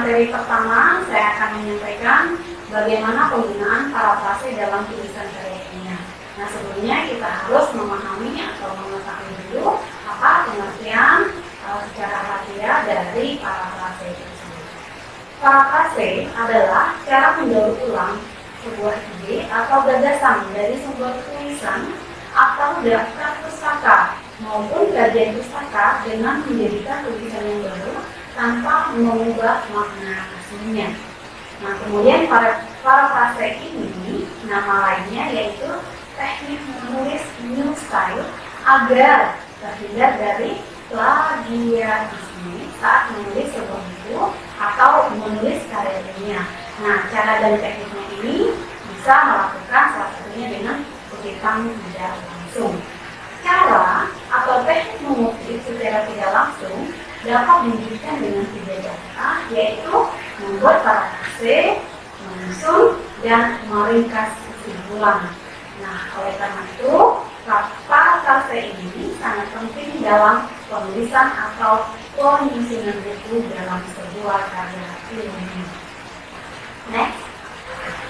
materi pertama, saya akan menyampaikan bagaimana penggunaan parafrase dalam tulisan karya ilmiah. Nah, sebelumnya kita harus memahami atau mengetahui dulu apa pengertian secara harfiah dari parafrase tersebut. Parafrase adalah cara mendaur ulang sebuah ide atau gagasan dari sebuah tulisan atau daftar pustaka maupun kajian pustaka dengan menjadikan tulisan yang baru tanpa mengubah makna aslinya. Nah, kemudian parafrase ini nama lainnya yaitu teknik menulis new style agar terhindar dari plagiarisme saat menulis sebuah buku atau menulis karya ilmiah. Nah, cara dan tekniknya ini bisa melakukan salah satunya dengan kutipan tidak langsung. Cara atau teknik mengutip secara tidak langsung dapat diwujudkan dengan 3 cara, yaitu membuat parafrase, menyusun, dan meringkas kesimpulan. Nah, oleh karena itu, parafrase ini sangat penting dalam penulisan atau penyusunan buku dalam sebuah karya ilmiah. Next,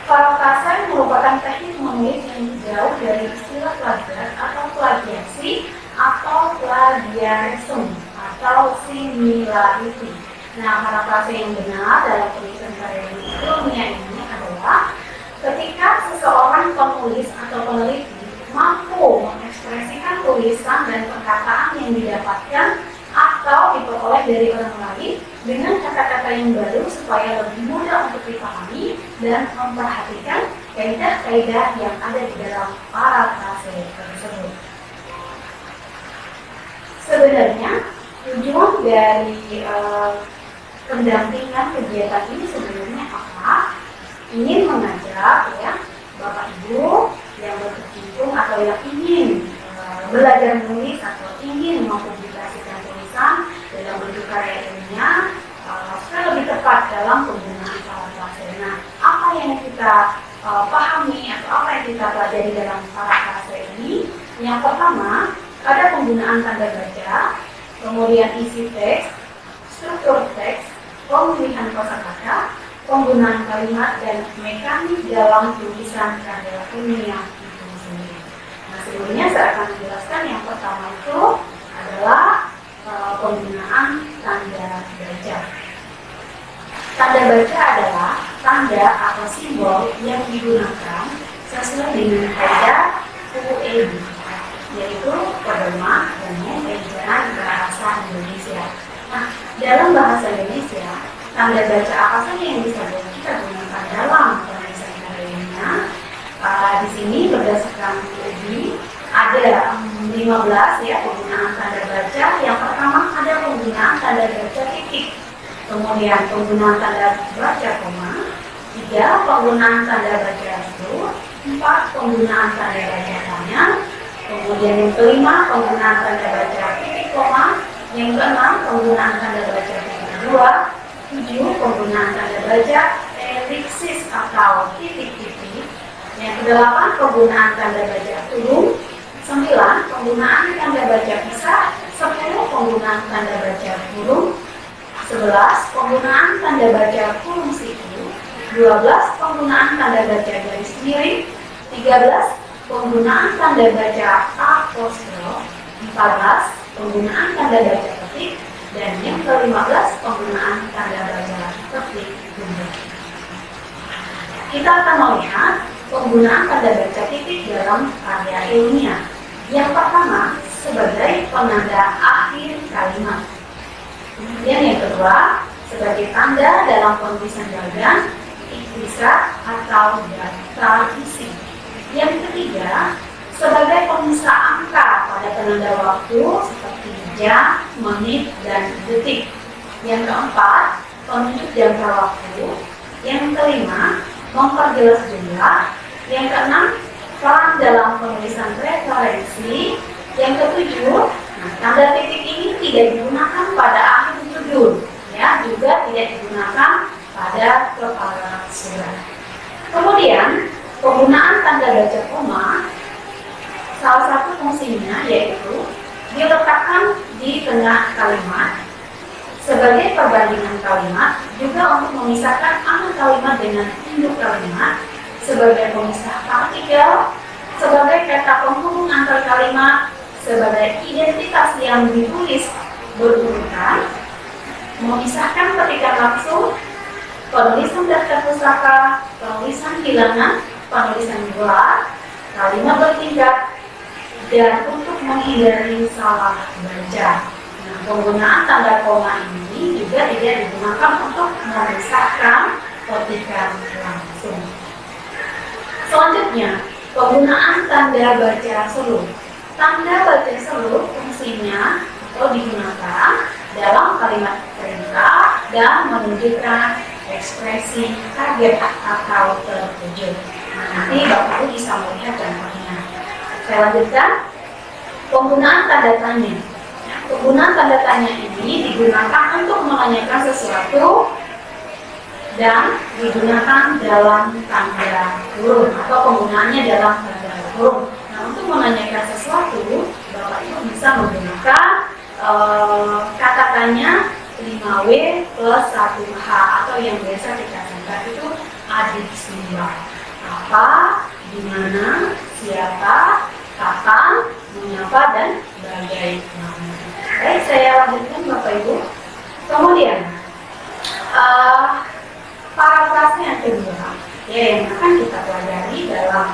parafrase merupakan teknik menulis yang jauh dari istilah plagiat atau plagiasi atau plagiarisme atau similarity. Nah, parafrase yang benar dalam penulisan karya ilmiah ini adalah ketika seseorang penulis atau peneliti mampu mengekspresikan tulisan dan perkataan yang didapatkan atau diperoleh dari orang lain dengan kata-kata yang baru supaya lebih mudah untuk dipahami dan memperhatikan kaidah-kaidah yang ada di dalam parafrase tersebut. Sebenarnya tujuan dari pendampingan kegiatan ini sebenarnya apa? Ingin mengajak ya Bapak Ibu yang berkecimpung atau yang ingin belajar menulis atau ingin mempublikasikan tulisan dalam bentuk karya ilmiah supaya lebih tepat dalam penggunaan parafrase. Nah, apa yang kita pahami atau apa yang kita pelajari dalam parafrase ini? Yang pertama, ada penggunaan tanda baca, kemudian isi teks, struktur teks, pemilihan kosakata, penggunaan kalimat, dan mekanik dalam tulisan karya ilmiah itu sendiri. Nah, sebelumnya saya akan menjelaskan yang pertama itu adalah penggunaan tanda baca. Tanda baca adalah tanda atau simbol yang digunakan sesuai dengan kaidah QED, yaitu pedoman umum ejaan bahasa Indonesia. Nah, dalam bahasa Indonesia, tanda baca apa saja yang bisa kita gunakan dalam penulisan karya ilmiah? Di sini berdasarkan QED ada 15 ya penggunaan tanda baca. Yang pertama ada penggunaan tanda baca titik, kemudian penggunaan tanda baca koma, 3 penggunaan tanda baca huruf, 4 penggunaan tanda baca tanya, kemudian yang kelima penggunaan tanda baca titik koma, yang keenam penggunaan tanda baca titik 2, 7 penggunaan tanda baca elipsis atau titik-titik, yang kedelapan penggunaan tanda baca kurung, 9 penggunaan tanda baca pisah, 10 penggunaan tanda baca kurung, 11 penggunaan tanda baca kurung siku, 12 penggunaan tanda baca garis miring, 13 penggunaan tanda baca apostrof, 14 penggunaan tanda baca ketik, dan yang ke-15 penggunaan tanda baca ketik bundar. Kita akan melihat penggunaan tanda baca titik dalam karya ilmiah. Yang pertama sebagai penanda akhir kalimat. Kemudian yang kedua sebagai tanda dalam penulisan bagan, ikhtisar atau daftar isi. Yang ketiga sebagai pemisah angka pada penanda waktu seperti jam, menit, dan detik. Yang keempat penunjuk jangka waktu. Yang kelima memperjelas jumlah. Yang keenam peran dalam penulisan referensi. Yang ketujuh, tanda titik ini tidak digunakan pada akhir judul, ya, juga tidak digunakan pada kepala surat. Kemudian penggunaan tanda baca koma, salah satu fungsinya yaitu diletakkan di tengah kalimat Sebagai perbandingan kalimat, juga untuk memisahkan anak kalimat dengan induk kalimat, sebagai pemisah partikel, sebagai kata penghubung antar kalimat, sebagai identitas yang ditulis berurutan, memisahkan petikan langsung, penulisan daftar pustaka, penulisan bilangan, penulisan gelar, kalimat bertingkat, dan untuk menghindari salah baca. Nah, penggunaan tanda koma ini juga tidak digunakan untuk memisahkan petikan langsung. Selanjutnya, penggunaan tanda baca seluruh. Tanda baca seluruh fungsinya atau digunakan dalam kalimat perintah dan menunjukkan ekspresi kaget atau terkejut. Nah, nanti Bapak Ibu bisa melihat contohnya. Saya lanjutkan. Penggunaan tanda tanya. Penggunaan tanda tanya ini digunakan untuk menanyakan sesuatu dan digunakan dalam tanda kurung atau penggunaannya dalam tanda kurung. Nah, untuk menanyakan sesuatu, Bapak Ibu bisa menggunakan kata tanya 5W plus 1H atau yang biasa kita singkat itu adiksi. Apa, di mana, siapa, kapan, mengapa, dan bagaimana. Baik, saya lanjutkan Bapak Ibu. Kemudian paragrafnya yang kedua, yang akan kita pelajari dalam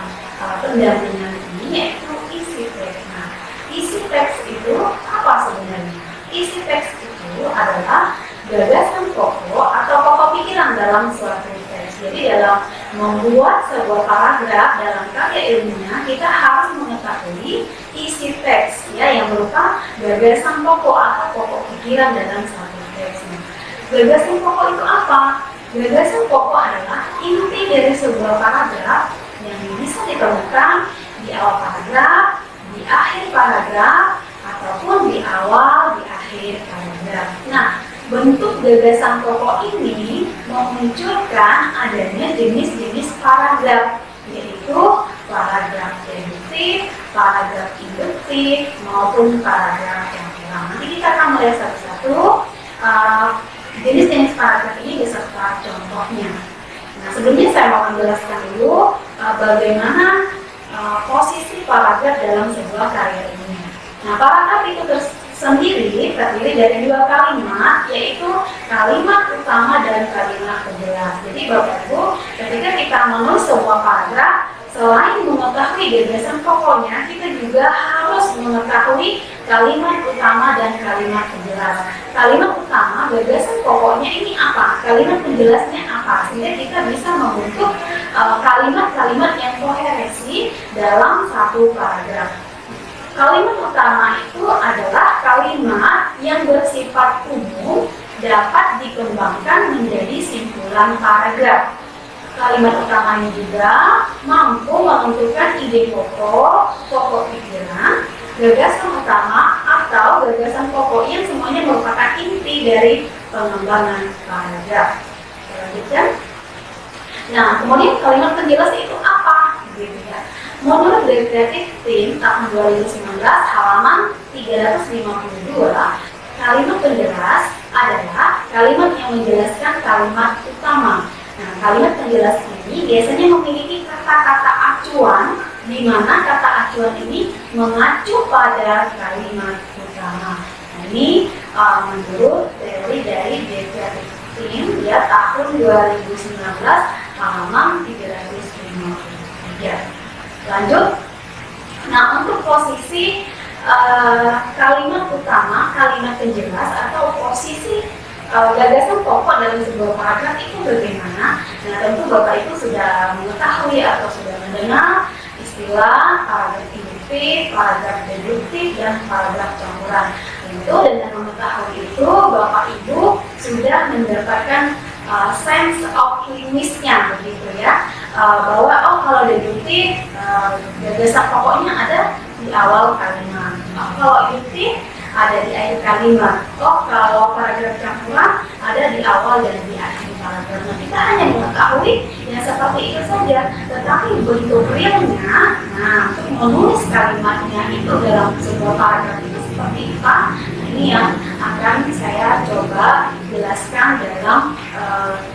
pendampingan ini yaitu isi teks. Nah, isi teks itu apa sebenarnya? Isi teks itu adalah gagasan pokok atau pokok pikiran dalam suatu teks. Jadi dalam membuat sebuah paragraf dalam karya ilmiah, kita harus mengetahui isi teks yang berupa gagasan pokok atau pokok pikiran dalam suatu teks. Gagasan pokok itu apa? Gagasan pokok adalah inti dari sebuah paragraf yang bisa ditemukan di awal paragraf, di akhir paragraf, ataupun di awal, di akhir paragraf. Nah, bentuk gagasan pokok ini memunculkan adanya jenis-jenis paragraf, yaitu paragraf deduktif, paragraf induktif, maupun paragraf yang kurang. Nanti kita akan melihat satu-satu jenis-jenis paragraf ini beserta contohnya. Nah, sebelumnya saya mau menjelaskan dulu bagaimana posisi paragraf dalam sebuah karya ini. Nah, paragraf itu terdiri dari dua kalimat, yaitu kalimat utama dan kalimat penjelas. Jadi Bapak Ibu, ketika kita menulis sebuah paragraf, selain mengetahui gagasan pokoknya, kita juga harus mengetahui kalimat utama dan kalimat penjelas. Kalimat utama, gagasan pokoknya ini apa? Kalimat penjelasnya apa? Sehingga kita bisa membentuk kalimat-kalimat yang koherensi dalam satu paragraf. Kalimat utama itu adalah kalimat yang bersifat umum, dapat dikembangkan menjadi simpulan paragraf. Kalimat utamanya juga mampu menentukan ide pokok, pokok pikiran, gagasan utama atau gagasan pokok yang semuanya merupakan inti dari pengembangan paragraf. Lanjutkan. Nah, kemudian kalimat penjelas itu apa? Gitu ya. Menurut dari Creative Team tahun 2019 halaman 352, kalimat penjelas adalah kalimat yang menjelaskan kalimat utama. Nah, kalimat penjelas ini biasanya memiliki kata-kata acuan, di mana kata acuan ini mengacu pada kalimat utama. Nah, ini menurut teori dari Creative Team ya tahun 2019 halaman 353. Lanjut. Nah, untuk posisi kalimat utama, kalimat penjelas atau posisi gagasan pokok dalam sebuah paragraf itu bagaimana? Nah, tentu Bapak Ibu sudah mengetahui atau sudah mendengar istilah paragraf induktif, paragraf deduktif, dan paragraf campuran. Itu dengan mengetahui itu, Bapak Ibu sudah mendapatkan sense of linguisnya, begitu ya, bahwa kalau deduktif gagasan pokoknya ada di awal kalimat, kalau induktif ada di akhir kalimat, kalau paragraf campuran ada di awal dan di akhir paragraf. Nah, kita hanya mengetahui yang seperti itu saja, tetapi bentuk realnya, nah, untuk menulis kalimatnya itu dalam sebuah paragraf itu seperti apa, nah, ini yang akan saya coba jelaskan dalam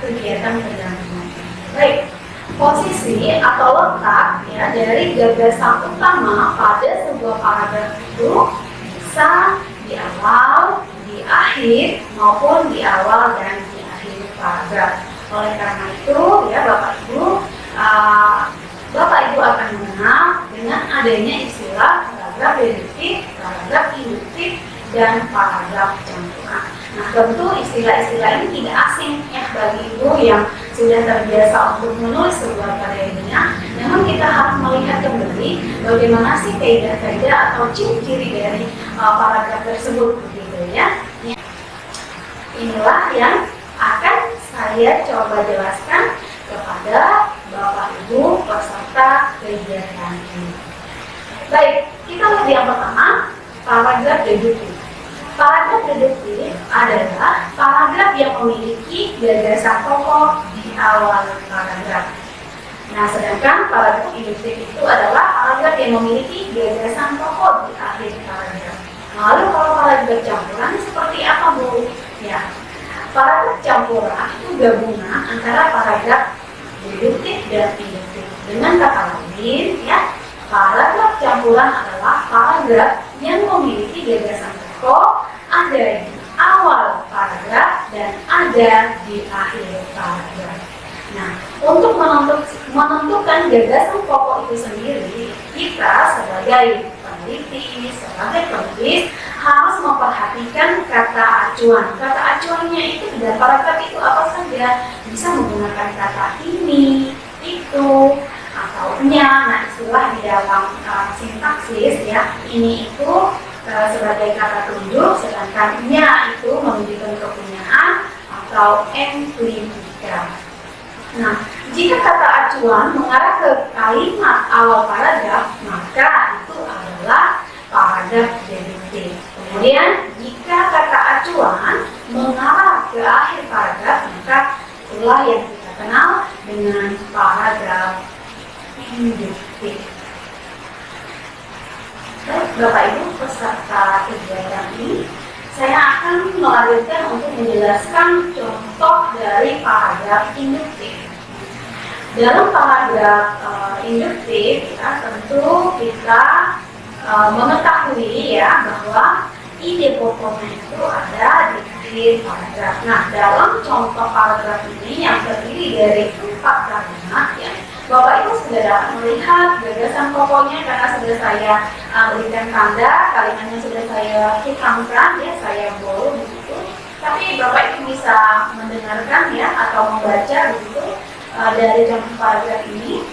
kegiatan pendampingan. Baik, posisi atau letak ya dari gagasan utama pada sebuah paragraf itu bisa di awal, di akhir maupun di awal dan di akhir paragraf. Oleh karena itu ya Bapak Ibu akan mengenal dengan adanya istilah paragraf deduktif, paragraf induktif, dan paragraf campuran. Nah, tentu istilah-istilah ini tidak asing ya bagi Ibu yang sudah terbiasa untuk menulis sebuah karya ilmiah. Namun kita harus melihat kembali bagaimana sih kaidah-kaidah atau ciri-ciri dari paragraf tersebut begitu ya. Inilah yang akan saya coba jelaskan kepada Bapak Ibu peserta kegiatan ini. Baik, kita lihat yang pertama, paragraf deduktif. Paragraf deduktif adalah paragraf yang memiliki gagasan pokok di awal paragraf. Nah, sedangkan paragraf induktif itu adalah paragraf yang memiliki gagasan pokok di akhir paragraf. Lalu kalau paragraf campuran seperti apa, Bu? Ya, paragraf campuran itu gabungan antara paragraf deduktif dan induktif. Dengan kata lain, ya, paragraf campuran adalah paragraf yang memiliki gagasan pokok ada di awal paragraf dan ada di akhir paragraf. Nah, untuk menentukan gagasan pokok itu sendiri, kita sebagai peneliti, sebagai penulis harus memperhatikan kata acuan. Kata acuannya itu di dalam paragraf itu apa saja? Bisa menggunakan kata ini, itu, atau nya. Nah, istilah di dalam sintaksis ya, ini itu sebagai kata tunjuk, sedangkan nya itu menunjukkan kepunyaan atau enklivika. Nah, jika kata acuan mengarah ke kalimat awal paragraf, maka itu adalah paragraf deduktif. Kemudian, jika kata acuan mengarah ke akhir paragraf, maka itulah yang kita kenal dengan paragraf induktif. Baik, Bapak Ibu peserta kegiatan ini, saya akan melanjutkan untuk menjelaskan contoh dari paragraf induktif. Dalam paragraf induktif, ya, tentu kita mengetahui ya bahwa ide pokoknya itu ada di akhir paragraf. Nah, dalam contoh paragraf ini yang terdiri dari 4 kalimat, ya, Bapak Ibu sudah dapat melihat gagasan pokoknya karena sudah saya berikan tanda, kalimatnya sudah saya hitamkan, ya, saya bold begitu. Tapi Bapak Ibu bisa mendengarkan ya atau membaca begitu dari contoh paragraf ini.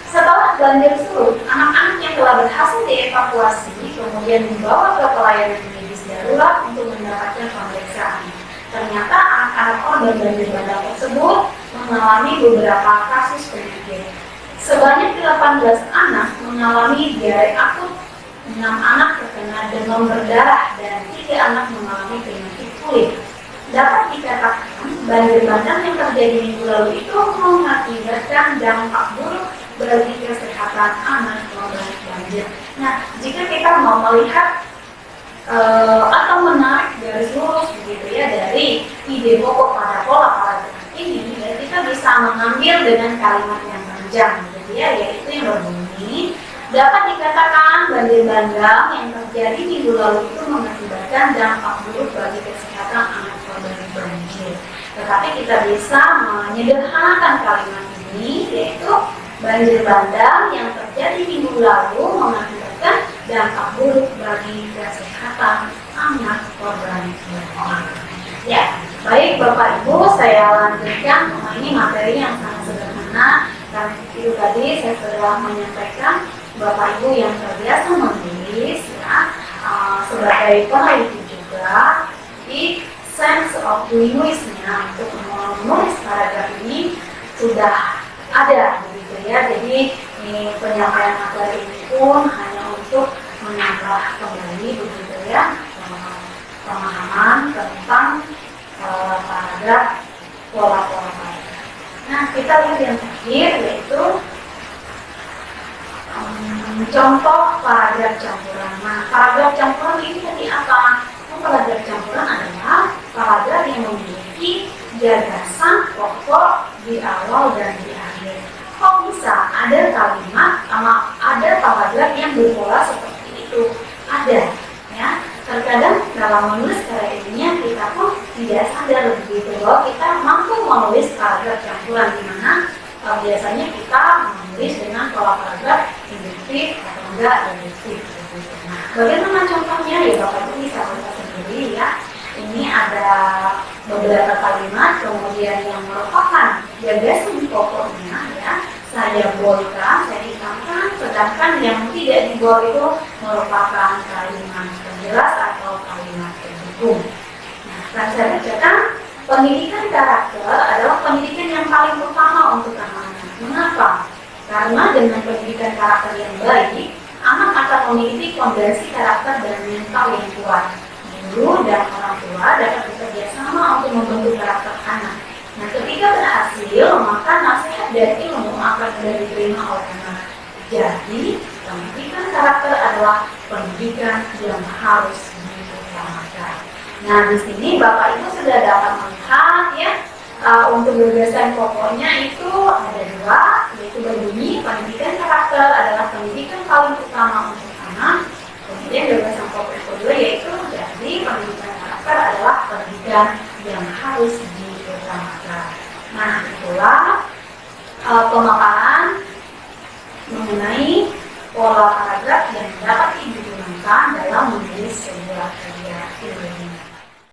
Setelah banjir surut, anak-anak yang telah berhasil dievakuasi kemudian dibawa ke pelayanan medis darurat untuk mendapatkan pemeriksaan. Ternyata anak-anak korban banjir bandang tersebut mengalami beberapa kasus penyakit. Sebanyak 18 anak mengalami diare akut, 6 anak terkena demam berdarah, dan 3 anak mengalami penyakit kulit. Dapat dikatakan banjir bandang yang terjadi minggu lalu itu mengakibatkan dampak buruk bagi kesehatan anak korban banjir. Nah, jika kita mau melihat atau menarik garis lurus begitu ya dari ide pokok pada pola paragraf ini, ya, kita bisa mengambil dengan kalimat yang panjang, gitu ya, yaitu yang berbunyi, dapat dikatakan banjir bandang yang terjadi minggu lalu itu mengakibatkan dampak buruk bagi kesehatan anak korban banjir. Tetapi kita bisa menyederhanakan kalimat ini, yaitu banjir bandang yang terjadi minggu lalu mengakibatkan dampak buruk bagi kesehatan anak korban banjir. Ya, baik Bapak Ibu, saya lanjutkan. Ini materi yang sangat sederhana, dan itu tadi saya sudah menyampaikan Bapak Ibu yang terbiasa menulis, ya, sebagai peneliti juga di sense of doing-nya untuk menulis paragraf ini sudah ada begitu ya. Jadi ini penyampaian materi ini pun hanya untuk menambah kembali begitu ya pemahaman tentang paragraf, pola-pola paragraf. Nah, kita lihat yang terakhir yaitu contoh paragraf campuran. Nah, paragraf campuran ini tadi apa? paragraf campuran adalah paragraf yang memiliki gagasan pokok di awal dan di akhir. Kok bisa ada kalimat sama ada paragraf yang berpola seperti itu? Ada, ya. Terkadang dalam menulis karya ilmiah kita pun tidak sadar begitu bahwa kita mampu menulis paragraf campuran, di mana biasanya kita menulis dengan pola paragraf induktif atau enggak deduktif. Nah, bagaimana contohnya? Ya Bapak Ibu bisa lihat sendiri ya. Ini ada beberapa kalimat kemudian yang merupakan gagasan pokoknya ya. Saya bolehkan, saya hitamkan, sedangkan yang tidak diboleh itu merupakan kalimat penjelas atau kalimat pendukung. Nah, akan saya bacakan. Pendidikan karakter adalah pendidikan yang paling utama untuk anak-anak. Mengapa? Karena dengan pendidikan karakter yang baik, anak akan memiliki fondasi karakter dan mental yang kuat. Guru dan orang tua dapat bekerja sama untuk membentuk karakter anak. Nah, ketika berhasil, maka nasihat dan ilmu akan mudah diterima oleh anak. Jadi, pendidikan karakter adalah pendidikan yang harus diutamakan. Nah, di sini Bapak Ibu sudah dapat melihat ya, untuk gagasan pokoknya itu ada dua, yaitu berbunyi pendidikan karakter adalah pendidikan paling utama untuk anak. Kemudian gagasan pokok kedua yaitu jadi pendidikan karakter adalah pendidikan yang harus diutamakan. Nah, itulah pemaparan mengenai pola paragraf yang dapat digunakan dalam menulis sebuah karya ilmiah.